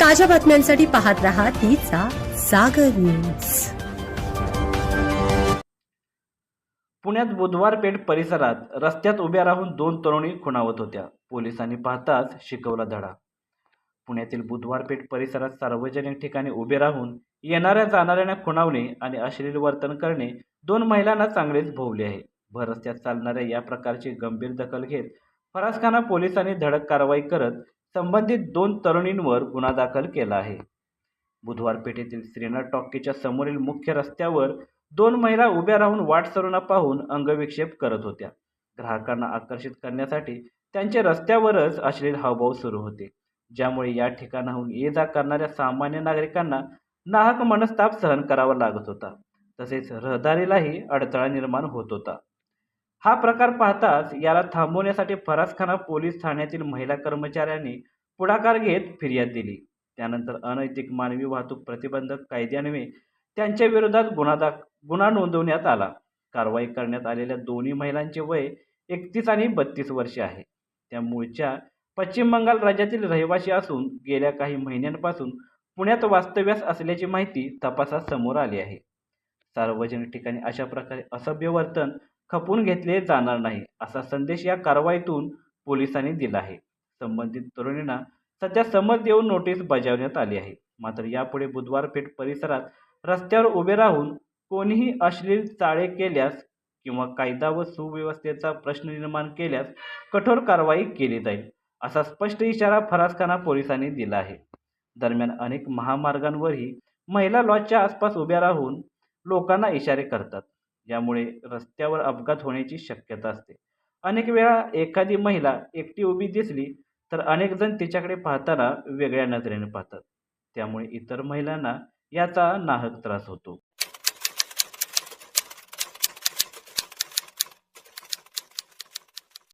ताज्या बातम्यांसाठी पाहत रहा तिचा सागर न्यूज। पुण्यात बुधवार पेठ परिसरात रस्त्यात उभ्या राहून 2 तरुणी खुणावत होत्या। पोलिसांनी पाहताच शिकवला धडा। पुण्यातील बुधवार पेठ परिसरात सार्वजनिक ठिकाणी उभे राहून येणाऱ्या जाणाऱ्यांना खुणावणे आणि अश्लील वर्तन करणे 2 महिलांना चांगलेच भोवले आहे। भर रस्त्यात चालणाऱ्या या प्रकारची गंभीर दखल घेत फरासखाना पोलिसांनी धडक कारवाई करत संबंधित 2 तरुणींवर गुन्हा दाखल केला आहे। बुधवार पेठेतील श्रीनाथ टॉकीजच्या समोरील मुख्य रस्त्यावर 2 महिला उभ्या राहून वाटसरूंना पाहून अंगविक्षेप करत होत्या। ग्राहकांना आकर्षित करण्यासाठी त्यांचे रस्त्यावरच अश्लील हावभाव सुरू होते, ज्यामुळे या ठिकाणाहून ये-जा करणाऱ्या सामान्य नागरिकांना नाहक मनस्ताप सहन करावा लागत होता, तसेच रहदारीलाही अडथळा निर्माण होत होता। हा प्रकार पाहताच याला थांबवण्यासाठी फरासखाना पोलीस ठाण्यातील महिला कर्मचाऱ्यांनी पुढाकार घेत फिर्याद दिली। त्यानंतर अनैतिक मानवी वाहतूक प्रतिबंधक कायद्यान्वये त्यांच्या विरोधात गुन्हा नोंदवण्यात आला। कारवाई करण्यात आलेल्या दोन्ही महिलांचे वय 31 आणि 32 वर्षे आहे। त्या मूळच्या पश्चिम बंगाल राज्यातील रहिवासी असून गेल्या काही महिन्यांपासून पुण्यात वास्तव्यास असल्याची माहिती तपासात समोर आली आहे। सार्वजनिक ठिकाणी अशा प्रकारे असभ्य वर्तन खपवून घेतले जाणार नाही, असा संदेश या कारवाईतून पोलिसांनी दिला आहे। संबंधित तरुणींना सध्या समज देऊन नोटीस बजावण्यात आली आहे। मात्र यापुढे बुधवार पेठ परिसरात रस्त्यावर उभे राहून कोणीही अश्लील चाळे केल्यास किंवा कायदा व सुव्यवस्थेचा प्रश्न निर्माण केल्यास कठोर कारवाई केली जाईल, असा स्पष्ट इशारा फरासखाना पोलिसांनी दिला आहे। दरम्यान अनेक महामार्गांवरही महिला लॉजच्या आसपास उभ्या राहून लोकांना इशारे करतात, यामुळे रस्त्यावर अपघात होण्याची शक्यता असते। अनेक वेळा एखादी महिला एकटी उभी दिसली तर अनेक जण तिच्याकडे पाहताना वेगळ्या नजरेने पाहतात, त्यामुळे इतर महिलांना याचा नाहक त्रास होतो।